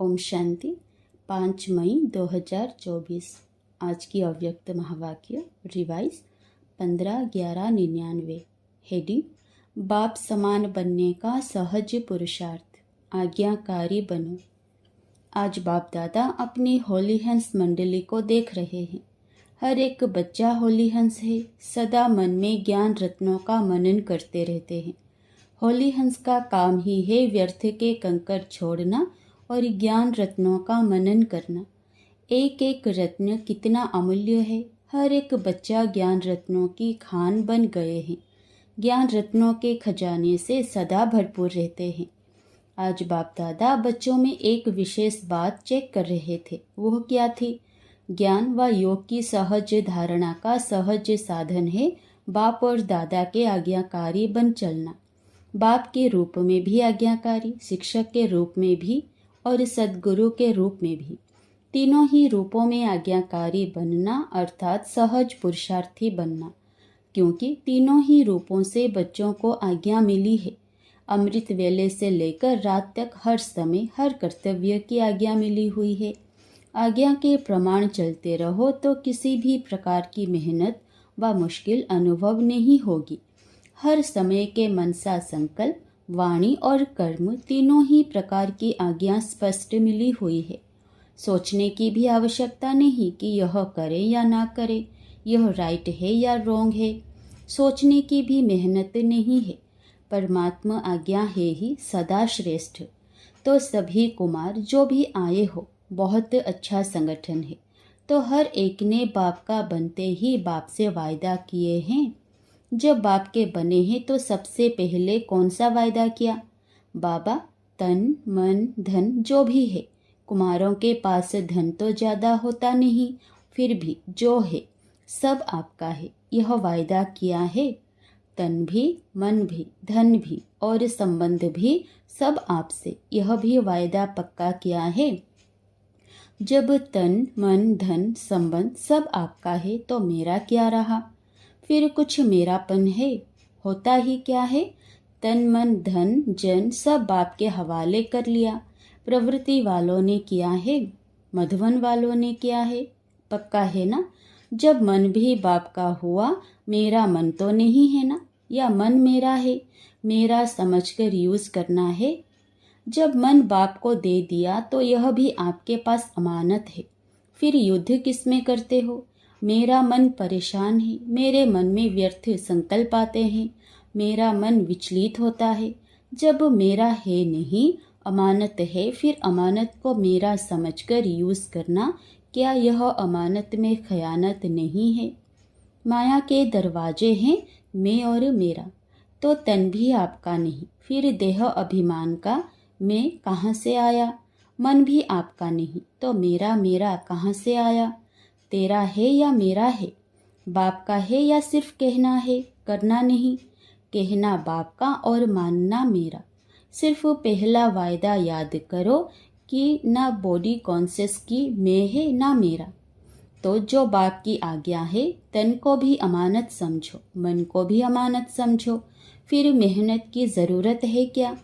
ओम शांति। 5 मई 2024। आज की अव्यक्त महावाक्य रिवाइज 15/11/99। हेडिंग, बाप समान बनने का सहज पुरुषार्थ, आज्ञाकारी बनो। आज बाप दादा अपनी होली हंस मंडली को देख रहे हैं। हर एक बच्चा होली हंस है, सदा मन में ज्ञान रत्नों का मनन करते रहते हैं। होली हंस का काम ही है व्यर्थ के कंकर छोड़ना और ज्ञान रत्नों का मनन करना। एक एक रत्न कितना अमूल्य है। हर एक बच्चा ज्ञान रत्नों की खान बन गए हैं। ज्ञान रत्नों के खजाने से सदा भरपूर रहते हैं। आज बाप दादा बच्चों में एक विशेष बात चेक कर रहे थे। वह क्या थी? ज्ञान व योग की सहज धारणा का सहज साधन है बाप और दादा के आज्ञाकारी बन चलना। बाप के रूप में भी आज्ञाकारी, शिक्षक के रूप में भी और सद्गुरु के रूप में भी। तीनों ही रूपों में आज्ञाकारी बनना अर्थात सहज पुरुषार्थी बनना, क्योंकि तीनों ही रूपों से बच्चों को आज्ञा मिली है। अमृत वेले से लेकर रात तक हर समय हर कर्तव्य की आज्ञा मिली हुई है। आज्ञा के प्रमाण चलते रहो तो किसी भी प्रकार की मेहनत व मुश्किल अनुभव नहीं होगी। हर समय के मनसा संकल्प, वाणी और कर्म तीनों ही प्रकार की आज्ञा स्पष्ट मिली हुई है। सोचने की भी आवश्यकता नहीं कि यह करे या ना करे, यह राइट है या रॉन्ग है। सोचने की भी मेहनत नहीं है। परमात्मा आज्ञा है ही सदा श्रेष्ठ। तो सभी कुमार जो भी आए हो, बहुत अच्छा संगठन है। तो हर एक ने बाप का बनते ही बाप से वायदा किए हैं। जब बाप के बने हैं तो सबसे पहले कौन सा वायदा किया? बाबा, तन मन धन जो भी है, कुमारों के पास धन तो ज़्यादा होता नहीं, फिर भी जो है सब आपका है, यह वायदा किया है। तन भी, मन भी, धन भी और संबंध भी सब आपसे, यह भी वायदा पक्का किया है। जब तन मन धन संबंध सब आपका है तो मेरा क्या रहा? फिर कुछ मेरापन है? होता ही क्या है? तन मन धन जन सब बाप के हवाले कर लिया। प्रवृत्ति वालों ने किया है, मधुवन वालों ने किया है। पक्का है ना? जब मन भी बाप का हुआ, मेरा मन तो नहीं है ना? या मन मेरा है, मेरा समझकर यूज करना है। जब मन बाप को दे दिया तो यह भी आपके पास अमानत है। फिर युद्ध किस में करते हो? मेरा मन परेशान है, मेरे मन में व्यर्थ संकल्प आते हैं, मेरा मन विचलित होता है। जब मेरा है नहीं, अमानत है, फिर अमानत को मेरा समझकर यूज करना, क्या यह अमानत में खयानत नहीं है? माया के दरवाजे हैं मैं और मेरा, तो तन भी आपका नहीं, फिर देह अभिमान का मैं कहाँ से आया? मन भी आपका नहीं, तो मेरा मेरा कहाँ से आया? तेरा है या मेरा है? बाप का है या सिर्फ कहना है, करना नहीं? कहना बाप का और मानना मेरा। सिर्फ पहला वायदा याद करो कि ना बॉडी कॉन्शियस की मैं है ना मेरा। तो जो बाप की आज्ञा है, तन को भी अमानत समझो, मन को भी अमानत समझो। फिर मेहनत की ज़रूरत है क्या?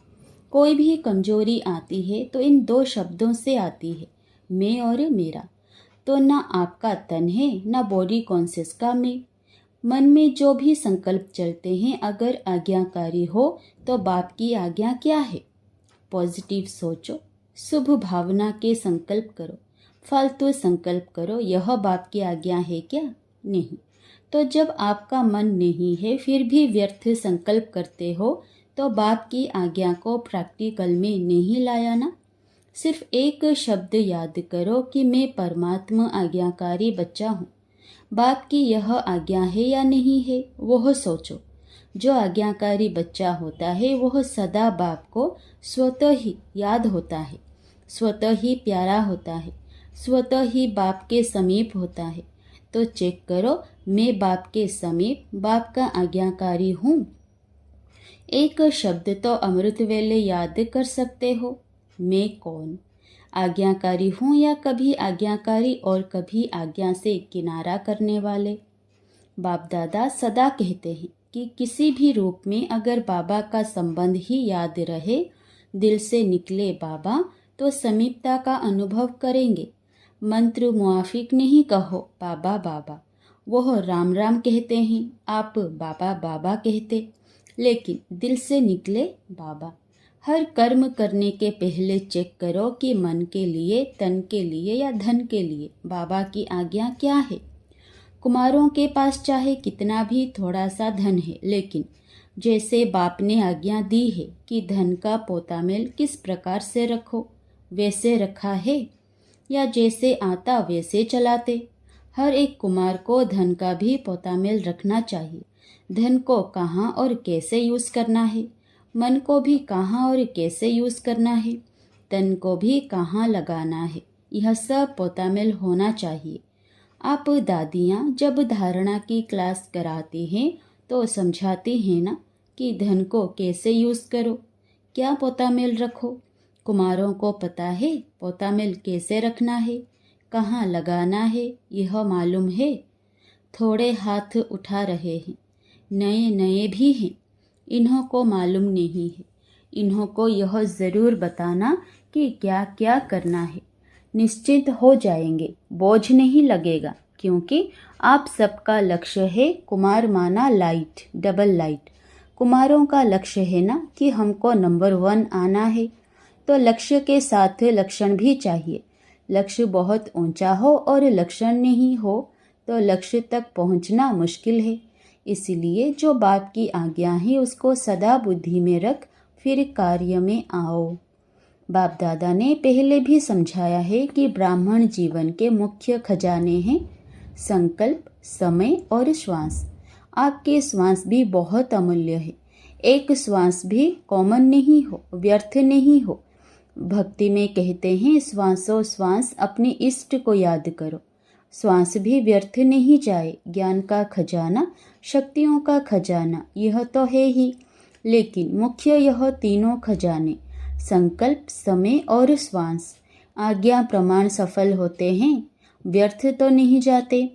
कोई भी कमजोरी आती है तो इन दो शब्दों से आती है, मैं और मेरा। तो ना आपका तन है ना बॉडी कॉन्शियस का मैं। मन में जो भी संकल्प चलते हैं, अगर आज्ञाकारी हो तो बाप की आज्ञा क्या है? पॉजिटिव सोचो, शुभ भावना के संकल्प करो। फालतू संकल्प करो, यह बाप की आज्ञा है क्या? नहीं। तो जब आपका मन नहीं है फिर भी व्यर्थ संकल्प करते हो, तो बाप की आज्ञा को प्रैक्टिकल में नहीं लाया ना। सिर्फ एक शब्द याद करो कि मैं परमात्मा आज्ञाकारी बच्चा हूँ। बाप की यह आज्ञा है या नहीं है, वह सोचो। जो आज्ञाकारी बच्चा होता है वह सदा बाप को स्वतः ही याद होता है, स्वतः ही प्यारा होता है, स्वतः ही बाप के समीप होता है। तो चेक करो, मैं बाप के समीप, बाप का आज्ञाकारी हूँ। एक शब्द तो अमृत वेले याद कर सकते हो, मैं कौन? आज्ञाकारी हूँ या कभी आज्ञाकारी और कभी आज्ञा से किनारा करने वाले? बाप दादा सदा कहते हैं कि किसी भी रूप में अगर बाबा का संबंध ही याद रहे, दिल से निकले बाबा, तो समीपता का अनुभव करेंगे। मंत्र मुआफिक नहीं कहो बाबा बाबा, वह राम राम कहते हैं, आप बाबा बाबा कहते, लेकिन दिल से निकले बाबा। हर कर्म करने के पहले चेक करो कि मन के लिए, तन के लिए या धन के लिए बाबा की आज्ञा क्या है। कुमारों के पास चाहे कितना भी थोड़ा सा धन है, लेकिन जैसे बाप ने आज्ञा दी है कि धन का पोतामेल किस प्रकार से रखो, वैसे रखा है, या जैसे आता वैसे चलाते। हर एक कुमार को धन का भी पोतामेल रखना चाहिए। धन को कहाँ और कैसे यूज़ करना है, मन को भी कहाँ और कैसे यूज़ करना है, तन को भी कहाँ लगाना है, यह सब पोतामेल होना चाहिए। आप दादियाँ जब धारणा की क्लास कराती हैं तो समझाती हैं ना कि धन को कैसे यूज़ करो, क्या पोतामेल रखो। कुमारों को पता है पोतामेल कैसे रखना है, कहाँ लगाना है, यह मालूम है। थोड़े हाथ उठा रहे हैं, नए नए भी हैं, इन्हों को मालूम नहीं है। इन्हों को यह ज़रूर बताना कि क्या क्या करना है। निश्चित हो जाएंगे, बोझ नहीं लगेगा, क्योंकि आप सबका लक्ष्य है कुमार माना लाइट, डबल लाइट। कुमारों का लक्ष्य है ना कि हमको नंबर 1 आना है, तो लक्ष्य के साथ लक्षण भी चाहिए। लक्ष्य बहुत ऊंचा हो और लक्षण नहीं हो तो लक्ष्य तक पहुंचना मुश्किल है। इसलिए जो बाप की आज्ञा है उसको सदा बुद्धि में रख, फिर कार्य में आओ। बाप दादा ने पहले भी समझाया है कि ब्राह्मण जीवन के मुख्य खजाने हैं संकल्प, समय और श्वास। आपके श्वास भी बहुत अमूल्य है। एक श्वास भी कॉमन नहीं हो, व्यर्थ नहीं हो। भक्ति में कहते हैं श्वासोश्वास अपने इष्ट को याद करो। श्वास भी व्यर्थ नहीं जाए। ज्ञान का खजाना, शक्तियों का खजाना यह तो है ही, लेकिन मुख्य यह तीनों खजाने संकल्प, समय और श्वास आज्ञा प्रमाण सफल होते हैं, व्यर्थ तो नहीं जाते,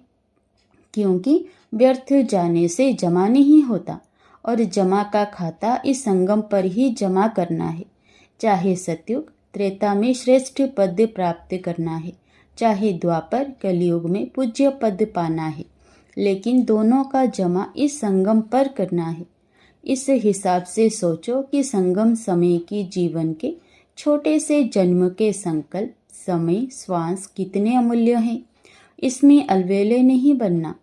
क्योंकि व्यर्थ जाने से जमा नहीं होता और जमा का खाता इस संगम पर ही जमा करना है। चाहे सतयुग त्रेता में श्रेष्ठ पद प्राप्त करना है, चाहे द्वापर कलयुग में पूज्य पद पाना है, लेकिन दोनों का जमा इस संगम पर करना है। इस हिसाब से सोचो कि संगम समय की जीवन के छोटे से जन्म के संकल्प, समय, श्वास कितने अमूल्य हैं। इसमें अलवेले नहीं बनना।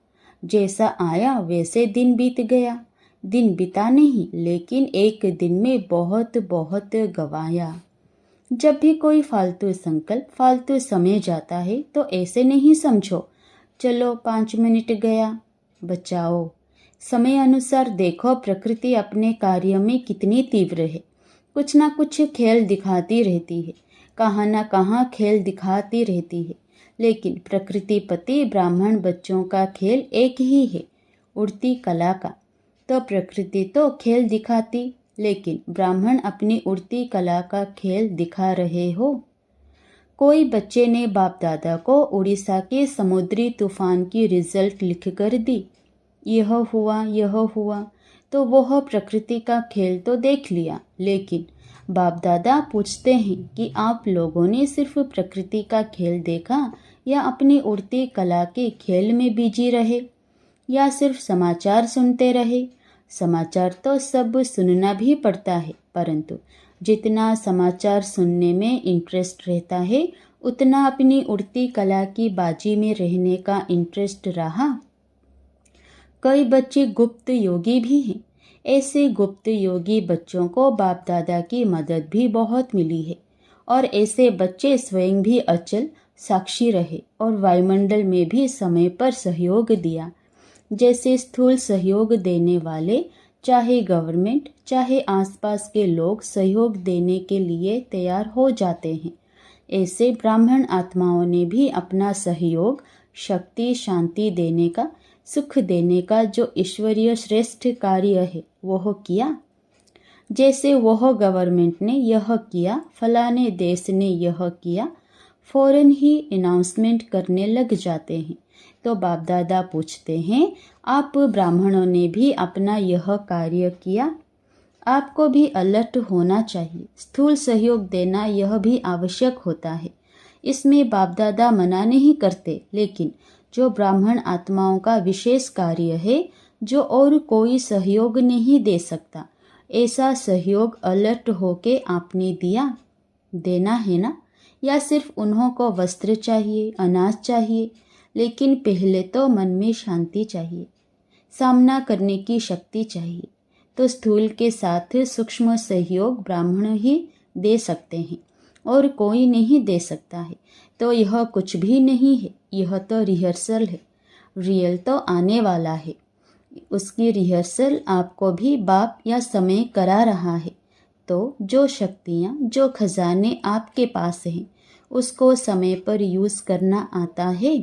जैसा आया वैसे दिन बीत गया। दिन बिता नहीं, लेकिन एक दिन में बहुत बहुत गवाया। जब भी कोई फालतू संकल्प, फालतू समय जाता है तो ऐसे नहीं समझो चलो 5 मिनट गया, बचाओ। समय अनुसार देखो प्रकृति अपने कार्य में कितनी तीव्र है। कुछ ना कुछ खेल दिखाती रहती है, कहाँ ना कहाँ खेल दिखाती रहती है, लेकिन प्रकृति पति ब्राह्मण बच्चों का खेल एक ही है, उड़ती कला का। तो प्रकृति तो खेल दिखाती, लेकिन ब्राह्मण अपनी उड़ती कला का खेल दिखा रहे हो। कोई बच्चे ने बाप दादा को उड़ीसा के समुद्री तूफान की रिजल्ट लिखकर दी, यह हुआ, तो वह प्रकृति का खेल तो देख लिया, लेकिन बाप दादा पूछते हैं कि आप लोगों ने सिर्फ प्रकृति का खेल देखा या अपनी उड़ती कला के खेल में बिजी रहे, या सिर्फ समाचार सुनते रहे। समाचार तो सब सुनना भी पड़ता है, परंतु जितना समाचार सुनने में इंटरेस्ट रहता है उतना अपनी उड़ती कला की बाजी में रहने का इंटरेस्ट रहा। कई बच्चे गुप्त योगी भी हैं। ऐसे गुप्त योगी बच्चों को बाप दादा की मदद भी बहुत मिली है, और ऐसे बच्चे स्वयं भी अचल साक्षी रहे और वायुमंडल में भी समय पर सहयोग दिया। जैसे स्थूल सहयोग देने वाले, चाहे गवर्नमेंट चाहे आसपास के लोग सहयोग देने के लिए तैयार हो जाते हैं, ऐसे ब्राह्मण आत्माओं ने भी अपना सहयोग, शक्ति, शांति देने का, सुख देने का जो ईश्वरीय श्रेष्ठ कार्य है वह किया। जैसे वह गवर्नमेंट ने यह किया, फलाने देश ने यह किया, फौरन ही अनाउंसमेंट करने लग जाते हैं। तो बाप दादा पूछते हैं, आप ब्राह्मणों ने भी अपना यह कार्य किया? आपको भी अलर्ट होना चाहिए। स्थूल सहयोग देना यह भी आवश्यक होता है। इसमें बाप दादा मना नहीं करते, लेकिन जो ब्राह्मण आत्माओं का विशेष कार्य है, जो और कोई सहयोग नहीं दे सकता, ऐसा सहयोग अलर्ट होके आपने दिया, देना है ना। या सिर्फ उन्हों को वस्त्र चाहिए, अनाज चाहिए, लेकिन पहले तो मन में शांति चाहिए, सामना करने की शक्ति चाहिए। तो स्थूल के साथ सूक्ष्म सहयोग ब्राह्मण ही दे सकते हैं और कोई नहीं दे सकता है। तो यह कुछ भी नहीं है, यह तो रिहर्सल है। रियल तो आने वाला है। उसकी रिहर्सल आपको भी बाप या समय करा रहा है। तो जो शक्तियाँ, जो खजाने आपके पास हैं, उसको समय पर यूज़ करना आता है।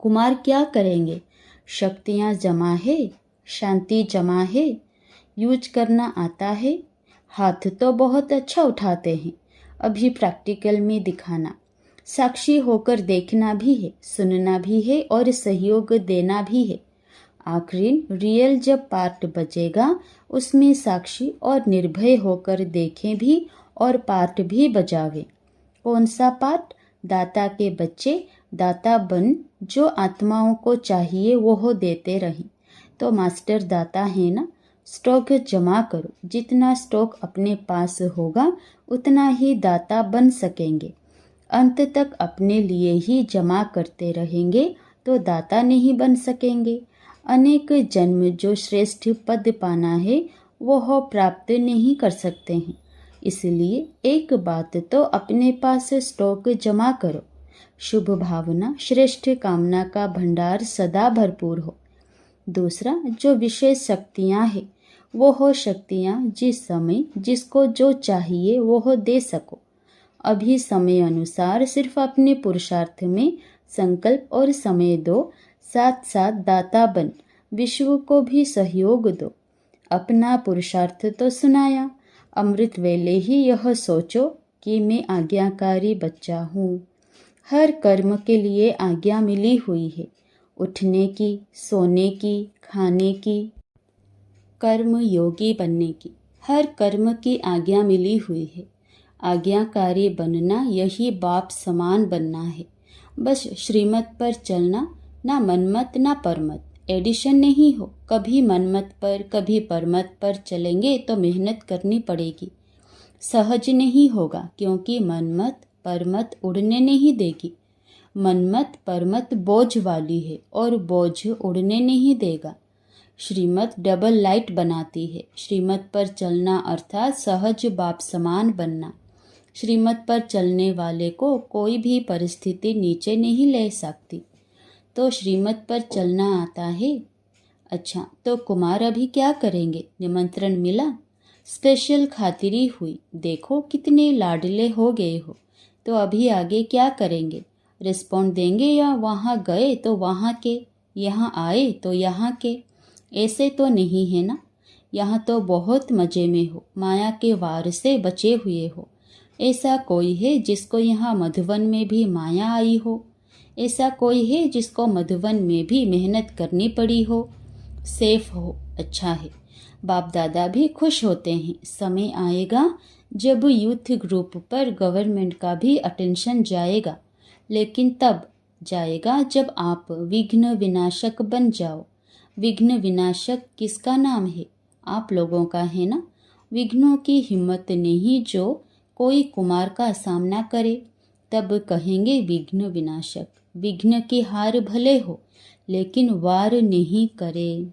कुमार क्या करेंगे? शक्तियाँ जमा है, शांति जमा है, यूज करना आता है। हाथ तो बहुत अच्छा उठाते हैं, अभी प्रैक्टिकल में दिखाना। साक्षी होकर देखना भी है, सुनना भी है और सहयोग देना भी है। आखिरी रियल जब पार्ट बजेगा, उसमें साक्षी और निर्भय होकर देखें भी और पार्ट भी बजावे। कौन सा पार्ट? दाता के बच्चे दाता बन, जो आत्माओं को चाहिए वो देते रहें। तो मास्टर दाता है ना। स्टॉक जमा करो, जितना स्टॉक अपने पास होगा उतना ही दाता बन सकेंगे। अंत तक अपने लिए ही जमा करते रहेंगे तो दाता नहीं बन सकेंगे। अनेक जन्म जो श्रेष्ठ पद पाना है वो प्राप्त नहीं कर सकते हैं। इसलिए एक बात तो अपने पास स्टॉक जमा करो। शुभ भावना, श्रेष्ठ कामना का भंडार सदा भरपूर हो। दूसरा, जो विशेष शक्तियाँ हैं वो हो शक्तियाँ जिस समय जिसको जो चाहिए वो दे सको। अभी समय अनुसार सिर्फ अपने पुरुषार्थ में संकल्प और समय दो, साथ साथ दाता बन विश्व को भी सहयोग दो। अपना पुरुषार्थ तो सुनाया, अमृत वेले ही यह सोचो कि मैं आज्ञाकारी बच्चा हूँ। हर कर्म के लिए आज्ञा मिली हुई है, उठने की, सोने की, खाने की, कर्म योगी बनने की। हर कर्म की आज्ञा मिली हुई है। आज्ञाकारी बनना यही बाप समान बनना है। बस श्रीमत पर चलना, ना मनमत ना परमत। एडिशन नहीं हो। कभी मनमत पर कभी परमत पर चलेंगे तो मेहनत करनी पड़ेगी। सहज नहीं होगा, क्योंकि मनमत परमत उड़ने नहीं देगी। मनमत परमत बोझ वाली है और बोझ उड़ने नहीं देगा। श्रीमत डबल लाइट बनाती है। श्रीमत पर चलना अर्थात सहज बाप समान बनना। श्रीमत पर चलने वाले को कोई भी परिस्थिति नीचे नहीं ले सकती। तो श्रीमत पर चलना आता है। अच्छा, तो कुमार अभी क्या करेंगे? निमंत्रण मिला, स्पेशल खातिरी हुई, देखो कितने लाडले हो गए हो। तो अभी आगे क्या करेंगे? रिस्पॉन्ड देंगे या वहाँ गए तो वहाँ के, यहाँ आए तो यहाँ के? ऐसे तो नहीं है ना। यहाँ तो बहुत मज़े में हो, माया के वार से बचे हुए हो। ऐसा कोई है जिसको यहाँ मधुवन में भी माया आई हो? ऐसा कोई है जिसको मधुवन में भी मेहनत करनी पड़ी हो? सेफ हो, अच्छा है। बाप दादा भी खुश होते हैं। समय आएगा जब यूथ ग्रुप पर गवर्नमेंट का भी अटेंशन जाएगा, लेकिन तब जाएगा जब आप विघ्न विनाशक बन जाओ। विघ्न विनाशक किसका नाम है? आप लोगों का है ना। विघ्नों की हिम्मत नहीं जो कोई कुमार का सामना करे, तब कहेंगे विघ्न विनाशक। विघ्न की हार भले हो, लेकिन वार नहीं करे।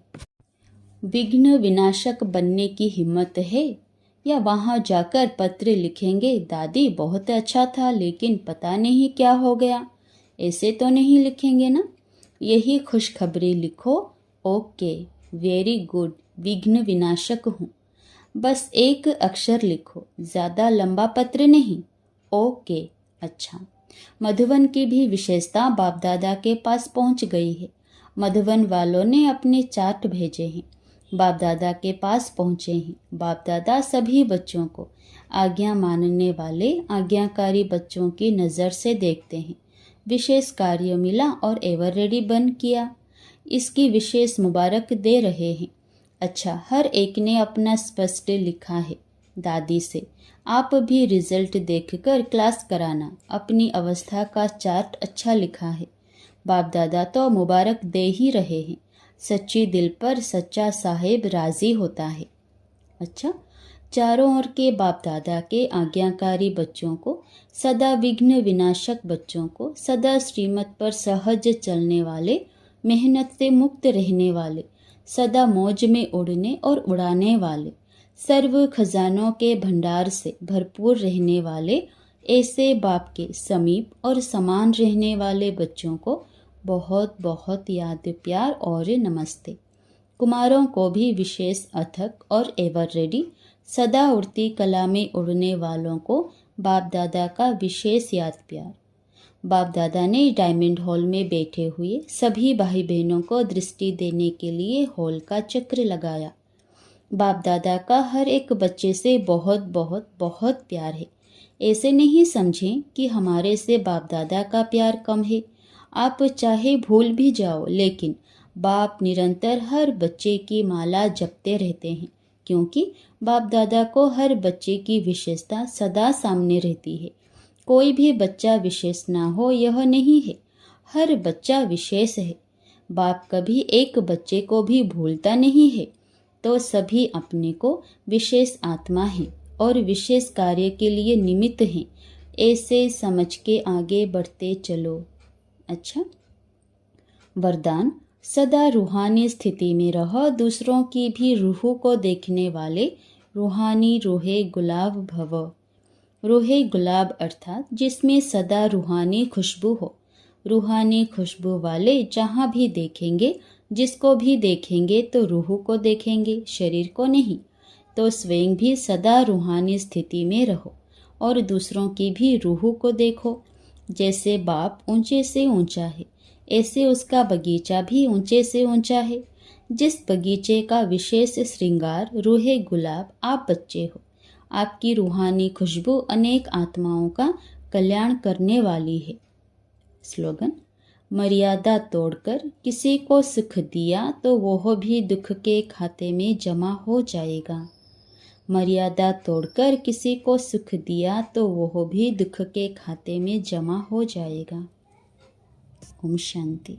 विघ्न विनाशक बनने की हिम्मत है? या वहाँ जाकर पत्र लिखेंगे, दादी बहुत अच्छा था लेकिन पता नहीं क्या हो गया? ऐसे तो नहीं लिखेंगे ना। यही खुशखबरी लिखो, ओके वेरी गुड, विघ्न विनाशक हूँ। बस एक अक्षर लिखो, ज़्यादा लंबा पत्र नहीं। ओके, अच्छा। मधुवन की भी विशेषता बाप दादा के पास पहुँच गई है। मधुवन वालों ने अपने चार्ट भेजे हैं, बाप दादा के पास पहुँचे हैं। बाप दादा सभी बच्चों को आज्ञा मानने वाले आज्ञाकारी बच्चों की नज़र से देखते हैं। विशेष कार्य मिला और एवर रेडी बन किया, इसकी विशेष मुबारक दे रहे हैं। अच्छा, हर एक ने अपना स्पष्ट लिखा है। दादी से, आप भी रिजल्ट देखकर क्लास कराना। अपनी अवस्था का चार्ट अच्छा लिखा है। बाप दादा तो मुबारक दे ही रहे हैं। सच्ची दिल पर सच्चा साहेब राजी होता है। अच्छा, चारों ओर के बाप दादा के आज्ञाकारी बच्चों को, सदा विघ्न विनाशक बच्चों को, सदा श्रीमत पर सहज चलने वाले, मेहनत से मुक्त रहने वाले, सदा मौज में उड़ने और उड़ाने वाले, सर्व खजानों के भंडार से भरपूर रहने वाले, ऐसे बाप के समीप और समान रहने वाले बच्चों को बहुत बहुत याद, प्यार और नमस्ते। कुमारों को भी विशेष अथक और एवर रेडी, सदा उड़ती कला में उड़ने वालों को बाप दादा का विशेष याद प्यार। बाप दादा ने डायमंड हॉल में बैठे हुए सभी भाई बहनों को दृष्टि देने के लिए हॉल का चक्र लगाया। बाप दादा का हर एक बच्चे से बहुत बहुत बहुत प्यार है। ऐसे नहीं समझें कि हमारे से बाप दादा का प्यार कम है। आप चाहे भूल भी जाओ, लेकिन बाप निरंतर हर बच्चे की माला जपते रहते हैं, क्योंकि बाप दादा को हर बच्चे की विशेषता सदा सामने रहती है। कोई भी बच्चा विशेष ना हो यह नहीं है, हर बच्चा विशेष है। बाप कभी एक बच्चे को भी भूलता नहीं है। तो सभी अपने को विशेष आत्मा हैं और विशेष कार्य के लिए निमित्त हैं, ऐसे समझ के आगे बढ़ते चलो। अच्छा, वरदान, सदा रूहानी स्थिति में रहो, दूसरों की भी रूह को देखने वाले रूहानी रूहे गुलाब भव। रूहे गुलाब अर्थात जिसमें सदा रूहानी खुशबू हो। रूहानी खुशबू वाले जहाँ भी देखेंगे, जिसको भी देखेंगे तो रूह को देखेंगे, शरीर को नहीं। तो स्वयं भी सदा रूहानी स्थिति में रहो और दूसरों की भी रूह को देखो। जैसे बाप ऊंचे से ऊंचा है, ऐसे उसका बगीचा भी ऊंचे से ऊंचा है। जिस बगीचे का विशेष श्रृंगार रूहे गुलाब आप बच्चे हो। आपकी रूहानी खुशबू अनेक आत्माओं का कल्याण करने वाली है। स्लोगन, मर्यादा तोड़कर किसी को सुख दिया तो वह भी दुख के खाते में जमा हो जाएगा। मर्यादा तोड़कर किसी को सुख दिया तो वह भी दुख के खाते में जमा हो जाएगा। ओम शांति।